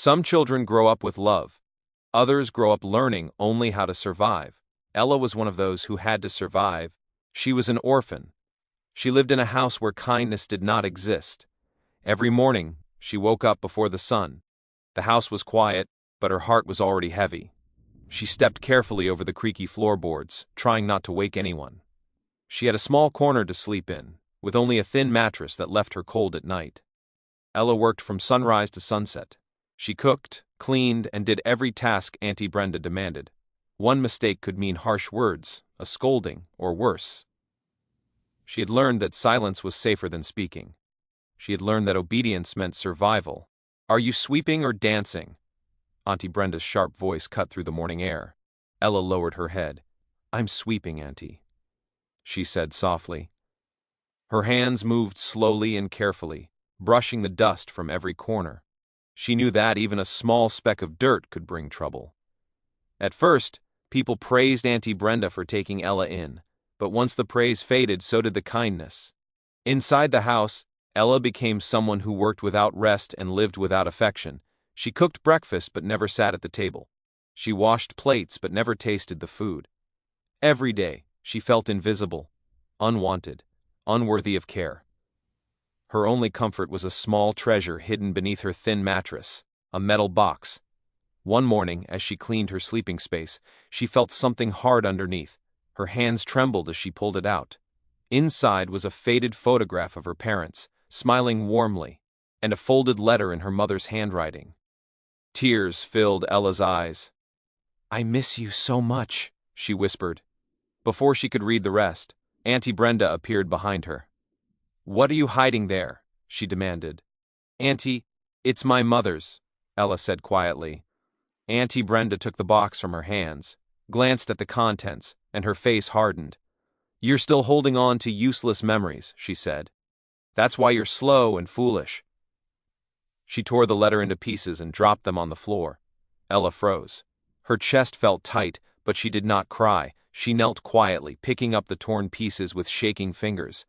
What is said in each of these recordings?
Some children grow up with love. Others grow up learning only how to survive. Ella was one of those who had to survive. She was an orphan. She lived in a house where kindness did not exist. Every morning, she woke up before the sun. The house was quiet, but her heart was already heavy. She stepped carefully over the creaky floorboards, trying not to wake anyone. She had a small corner to sleep in, with only a thin mattress that left her cold at night. Ella worked from sunrise to sunset. She cooked, cleaned, and did every task Auntie Brenda demanded. One mistake could mean harsh words, a scolding, or worse. She had learned that silence was safer than speaking. She had learned that obedience meant survival. "Are you sweeping or dancing?" Auntie Brenda's sharp voice cut through the morning air. Ella lowered her head. "I'm sweeping, Auntie," she said softly. Her hands moved slowly and carefully, brushing the dust from every corner. She knew that even a small speck of dirt could bring trouble. At first, people praised Auntie Brenda for taking Ella in, but once the praise faded, so did the kindness. Inside the house, Ella became someone who worked without rest and lived without affection. She cooked breakfast but never sat at the table. She washed plates but never tasted the food. Every day, she felt invisible, unwanted, unworthy of care. Her only comfort was a small treasure hidden beneath her thin mattress, a metal box. One morning, as she cleaned her sleeping space, she felt something hard underneath. Her hands trembled as she pulled it out. Inside was a faded photograph of her parents, smiling warmly, and a folded letter in her mother's handwriting. Tears filled Ella's eyes. "I miss you so much," she whispered. Before she could read the rest, Auntie Brenda appeared behind her. "What are you hiding there?" she demanded. "Auntie, it's my mother's," Ella said quietly. Auntie Brenda took the box from her hands, glanced at the contents, and her face hardened. "You're still holding on to useless memories," she said. "That's why you're slow and foolish." She tore the letter into pieces and dropped them on the floor. Ella froze. Her chest felt tight, but she did not cry. She knelt quietly, picking up the torn pieces with shaking fingers.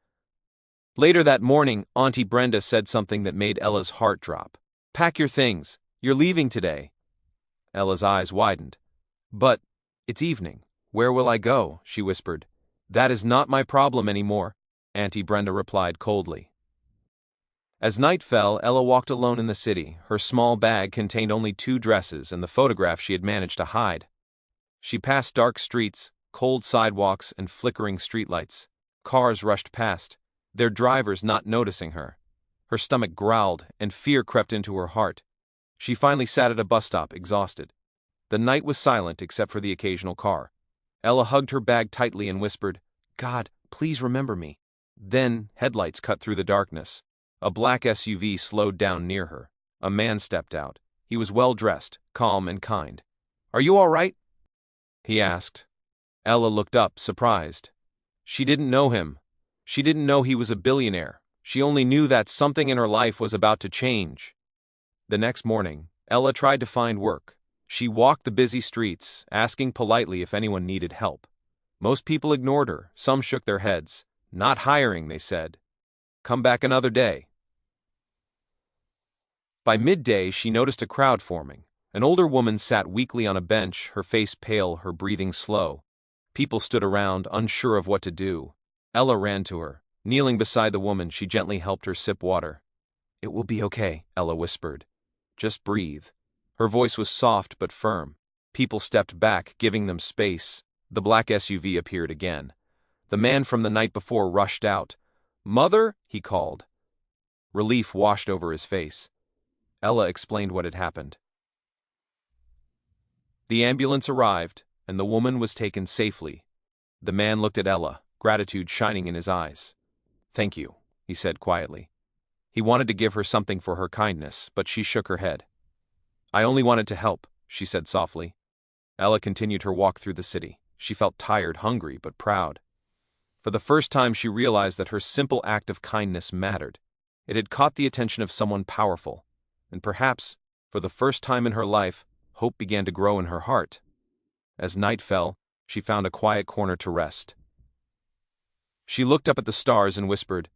Later that morning, Auntie Brenda said something that made Ella's heart drop. "Pack your things. You're leaving today." Ella's eyes widened. "But it's evening. Where will I go?" she whispered. "That is not my problem anymore," Auntie Brenda replied coldly. As night fell, Ella walked alone in the city. Her small bag contained only 2 dresses and the photograph she had managed to hide. She passed dark streets, cold sidewalks, and flickering streetlights. Cars rushed past, their drivers not noticing her. Her stomach growled, and fear crept into her heart. She finally sat at a bus stop, exhausted. The night was silent except for the occasional car. Ella hugged her bag tightly and whispered, "God, please remember me." Then, headlights cut through the darkness. A black SUV slowed down near her. A man stepped out. He was well-dressed, calm and kind. "Are you all right?" he asked. Ella looked up, surprised. She didn't know him. She didn't know he was a billionaire. She only knew that something in her life was about to change. The next morning, Ella tried to find work. She walked the busy streets, asking politely if anyone needed help. Most people ignored her. Some shook their heads. "Not hiring," they said. "Come back another day." By midday, she noticed a crowd forming. An older woman sat weakly on a bench, her face pale, her breathing slow. People stood around, unsure of what to do. Ella ran to her. Kneeling beside the woman, she gently helped her sip water. "It will be okay," Ella whispered. "Just breathe." Her voice was soft but firm. People stepped back, giving them space. The black SUV appeared again. The man from the night before rushed out. "Mother," he called. Relief washed over his face. Ella explained what had happened. The ambulance arrived, and the woman was taken safely. The man looked at Ella, gratitude shining in his eyes. "Thank you," he said quietly. He wanted to give her something for her kindness, but she shook her head. "I only wanted to help," she said softly. Ella continued her walk through the city. She felt tired, hungry, but proud. For the first time, she realized that her simple act of kindness mattered. It had caught the attention of someone powerful, and perhaps, for the first time in her life, hope began to grow in her heart. As night fell, she found a quiet corner to rest. She looked up at the stars and whispered,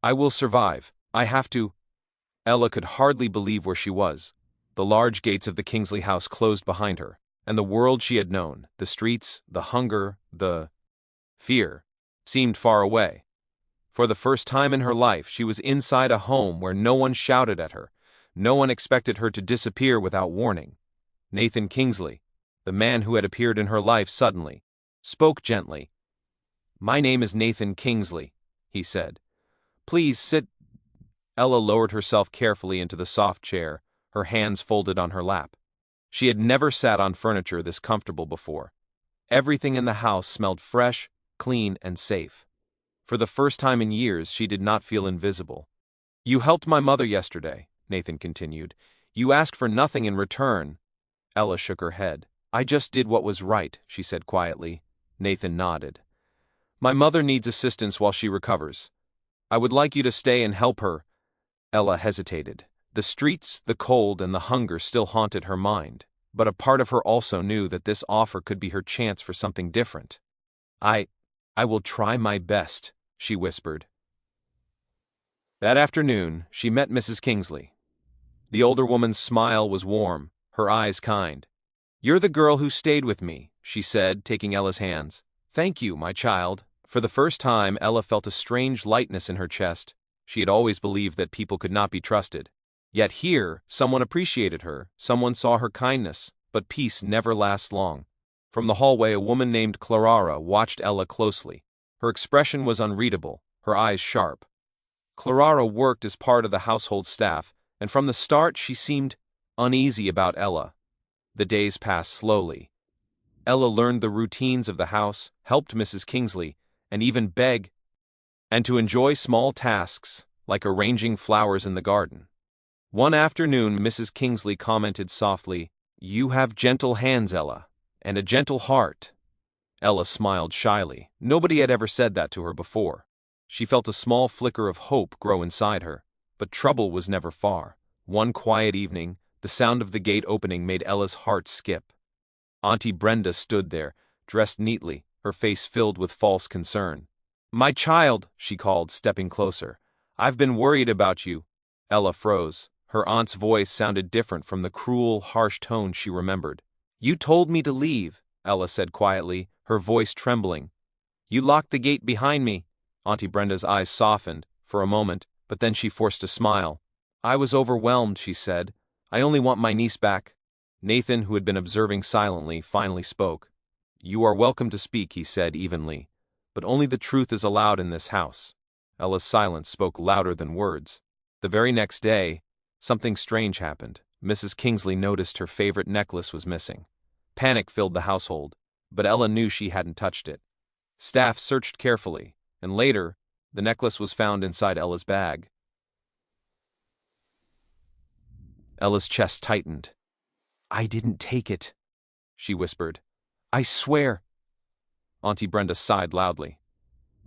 "I will survive. I have to." Ella could hardly believe where she was. The large gates of the Kingsley house closed behind her, and the world she had known, the streets, the hunger, the fear, seemed far away. For the first time in her life, she was inside a home where no one shouted at her, no one expected her to disappear without warning. Nathan Kingsley, the man who had appeared in her life suddenly, spoke gently. "My name is Nathan Kingsley," he said. "Please sit." Ella lowered herself carefully into the soft chair, her hands folded on her lap. She had never sat on furniture this comfortable before. Everything in the house smelled fresh, clean, and safe. For the first time in years, she did not feel invisible. "You helped my mother yesterday," Nathan continued. "You asked for nothing in return." Ella shook her head. "I just did what was right," she said quietly. Nathan nodded. "My mother needs assistance while she recovers. I would like you to stay and help her." Ella hesitated. The streets, the cold, and the hunger still haunted her mind, but a part of her also knew that this offer could be her chance for something different. I will try my best," she whispered. That afternoon, she met Mrs. Kingsley. The older woman's smile was warm, her eyes kind. "You're the girl who stayed with me," she said, taking Ella's hands. "Thank you, my child." For the first time, Ella felt a strange lightness in her chest. She had always believed that people could not be trusted. Yet here, someone appreciated her, someone saw her kindness, but peace never lasts long. From the hallway, a woman named Clara watched Ella closely. Her expression was unreadable, her eyes sharp. Clara worked as part of the household staff, and from the start she seemed uneasy about Ella. The days passed slowly. Ella learned the routines of the house, helped Mrs. Kingsley, and even beg, and to enjoy small tasks, like arranging flowers in the garden. One afternoon, Mrs. Kingsley commented softly, "You have gentle hands, Ella, and a gentle heart." Ella smiled shyly. Nobody had ever said that to her before. She felt a small flicker of hope grow inside her, but trouble was never far. One quiet evening, the sound of the gate opening made Ella's heart skip. Auntie Brenda stood there, dressed neatly, her face filled with false concern. "My child," she called, stepping closer. "I've been worried about you." Ella froze. Her aunt's voice sounded different from the cruel, harsh tone she remembered. "You told me to leave," Ella said quietly, her voice trembling. "You locked the gate behind me." Auntie Brenda's eyes softened, for a moment, but then she forced a smile. "I was overwhelmed," she said. "I only want my niece back." Nathan, who had been observing silently, finally spoke. "You are welcome to speak," he said evenly, "but only the truth is allowed in this house." Ella's silence spoke louder than words. The very next day, something strange happened. Mrs. Kingsley noticed her favorite necklace was missing. Panic filled the household, but Ella knew she hadn't touched it. Staff searched carefully, and later, the necklace was found inside Ella's bag. Ella's chest tightened. "I didn't take it," she whispered. "I swear." Auntie Brenda sighed loudly.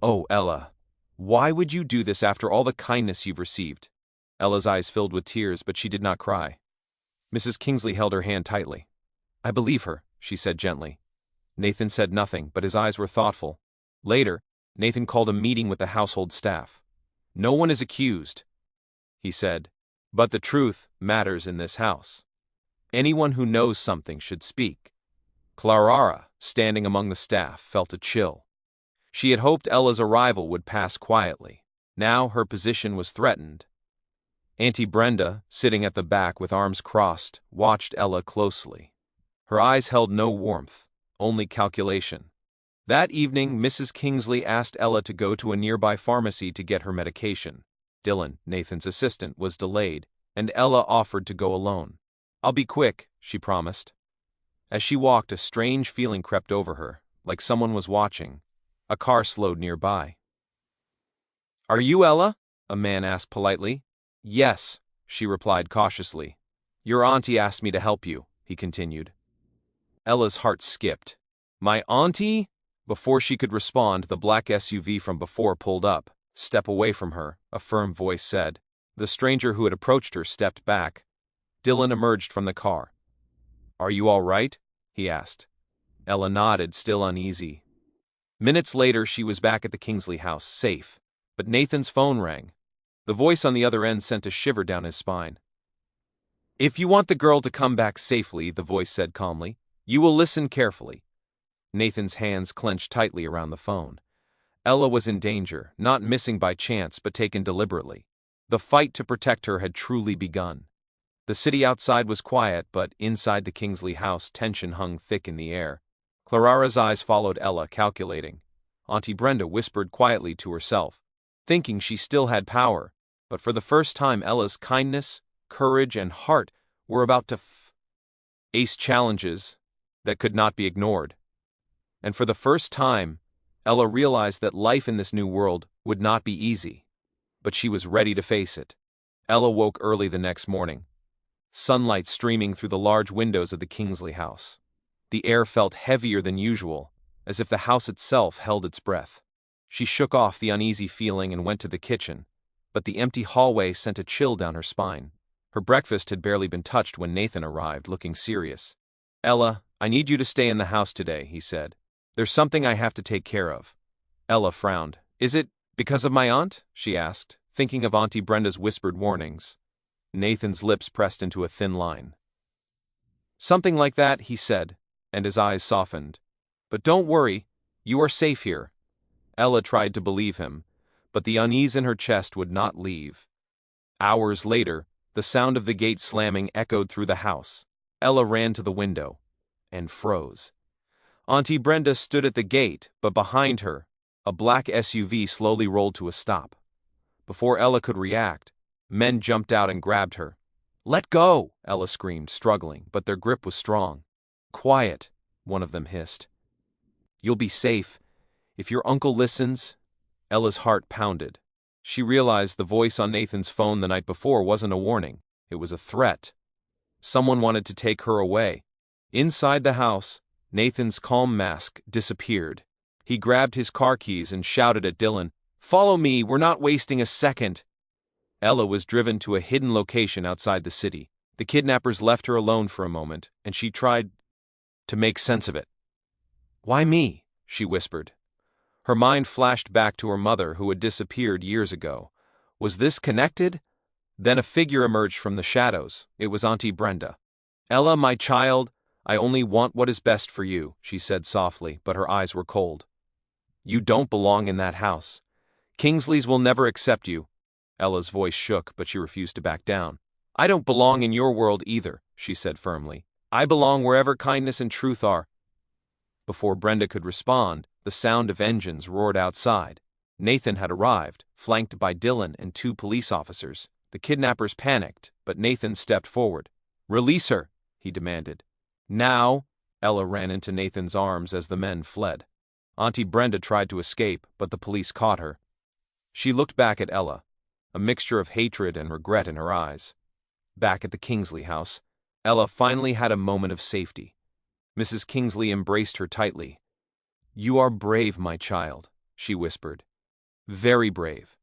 "Oh, Ella, why would you do this after all the kindness you've received?" Ella's eyes filled with tears, but she did not cry. Mrs. Kingsley held her hand tightly. "I believe her," she said gently. Nathan said nothing, but his eyes were thoughtful. Later, Nathan called a meeting with the household staff. "No one is accused," he said, "but the truth matters in this house. Anyone who knows something should speak." Clara, standing among the staff, felt a chill. She had hoped Ella's arrival would pass quietly. Now her position was threatened. Auntie Brenda, sitting at the back with arms crossed, watched Ella closely. Her eyes held no warmth, only calculation. That evening, Mrs. Kingsley asked Ella to go to a nearby pharmacy to get her medication. Dylan, Nathan's assistant, was delayed, and Ella offered to go alone. "I'll be quick," she promised. As she walked, a strange feeling crept over her, like someone was watching. A car slowed nearby. "Are you Ella?" a man asked politely. "Yes," she replied cautiously. "Your auntie asked me to help you," he continued. Ella's heart skipped. "My auntie?" Before she could respond, the black SUV from before pulled up. "Step away from her," a firm voice said. The stranger who had approached her stepped back. Dylan emerged from the car. "Are you all right?" he asked. Ella nodded, still uneasy. Minutes later, she was back at the Kingsley house, safe. But Nathan's phone rang. The voice on the other end sent a shiver down his spine. If you want the girl to come back safely, the voice said calmly, you will listen carefully. Nathan's hands clenched tightly around the phone. Ella was in danger, not missing by chance but taken deliberately. The fight to protect her had truly begun. The city outside was quiet, but inside the Kingsley house tension hung thick in the air. Clarara's eyes followed Ella, calculating. Auntie Brenda whispered quietly to herself, thinking she still had power, but for the first time Ella's kindness, courage, and heart were about to face challenges that could not be ignored. And for the first time, Ella realized that life in this new world would not be easy, but she was ready to face it. Ella woke early the next morning, sunlight streaming through the large windows of the Kingsley house. The air felt heavier than usual, as if the house itself held its breath. She shook off the uneasy feeling and went to the kitchen, but the empty hallway sent a chill down her spine. Her breakfast had barely been touched when Nathan arrived, looking serious. Ella, I need you to stay in the house today, he said. There's something I have to take care of. Ella frowned. Is it because of my aunt? She asked, thinking of Auntie Brenda's whispered warnings. Nathan's lips pressed into a thin line. Something like that, he said, and his eyes softened. But don't worry, you are safe here. Ella tried to believe him, but the unease in her chest would not leave. Hours later, the sound of the gate slamming echoed through the house. Ella ran to the window and froze. Auntie Brenda stood at the gate, but behind her, a black SUV slowly rolled to a stop. Before Ella could react, men jumped out and grabbed her. Let go, Ella screamed, struggling, but their grip was strong. Quiet, one of them hissed. You'll be safe. If your uncle listens. Ella's heart pounded. She realized the voice on Nathan's phone the night before wasn't a warning. It was a threat. Someone wanted to take her away. Inside the house, Nathan's calm mask disappeared. He grabbed his car keys and shouted at Dylan, Follow me, we're not wasting a second. Ella was driven to a hidden location outside the city. The kidnappers left her alone for a moment, and she tried to make sense of it. Why me? She whispered. Her mind flashed back to her mother who had disappeared years ago. Was this connected? Then a figure emerged from the shadows. It was Auntie Brenda. Ella, my child, I only want what is best for you, she said softly, but her eyes were cold. You don't belong in that house. Kingsleys will never accept you. Ella's voice shook, but she refused to back down. I don't belong in your world either, she said firmly. I belong wherever kindness and truth are. Before Brenda could respond, the sound of engines roared outside. Nathan had arrived, flanked by Dylan and 2 police officers. The kidnappers panicked, but Nathan stepped forward. Release her, he demanded. Now, Ella ran into Nathan's arms as the men fled. Auntie Brenda tried to escape, but the police caught her. She looked back at Ella, a mixture of hatred and regret in her eyes. Back at the Kingsley house, Ella finally had a moment of safety. Mrs. Kingsley embraced her tightly. You are brave, my child, she whispered. Very brave.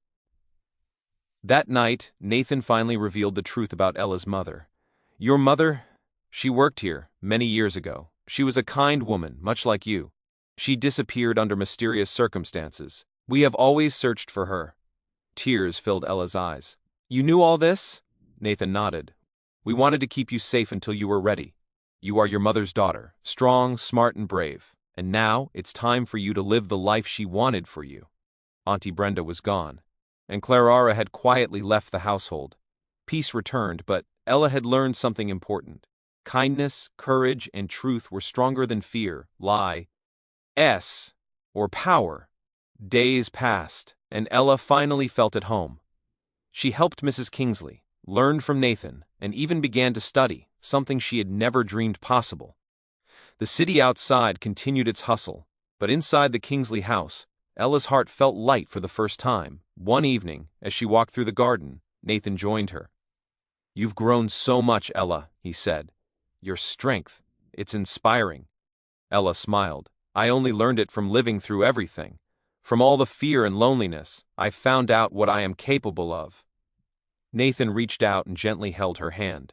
That night, Nathan finally revealed the truth about Ella's mother. Your mother? She worked here, many years ago. She was a kind woman, much like you. She disappeared under mysterious circumstances. We have always searched for her. Tears filled Ella's eyes. You knew all this? Nathan nodded. We wanted to keep you safe until you were ready. You are your mother's daughter, strong, smart, and brave. And now, it's time for you to live the life she wanted for you. Auntie Brenda was gone, and Clarara had quietly left the household. Peace returned, but Ella had learned something important. Kindness, courage, and truth were stronger than fear, lie, or power. Days passed, and Ella finally felt at home. She helped Mrs. Kingsley, learned from Nathan, and even began to study, something she had never dreamed possible. The city outside continued its hustle, but inside the Kingsley house, Ella's heart felt light for the first time. One evening, as she walked through the garden, Nathan joined her. You've grown so much, Ella, he said. Your strength, it's inspiring. Ella smiled. I only learned it from living through everything. From all the fear and loneliness, I found out what I am capable of. Nathan reached out and gently held her hand.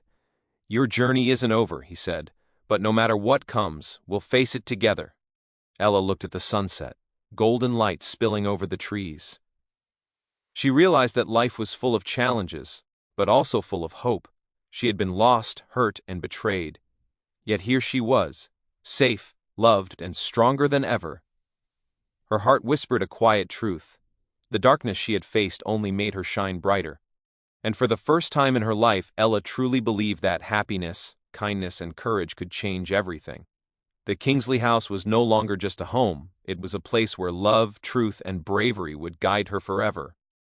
Your journey isn't over, he said, but no matter what comes, we'll face it together. Ella looked at the sunset, golden light spilling over the trees. She realized that life was full of challenges, but also full of hope. She had been lost, hurt, and betrayed. Yet here she was, safe, loved, and stronger than ever. Her heart whispered a quiet truth. The darkness she had faced only made her shine brighter. And for the first time in her life, Ella truly believed that happiness, kindness, and courage could change everything. The Kingsley house was no longer just a home, it was a place where love, truth, and bravery would guide her forever.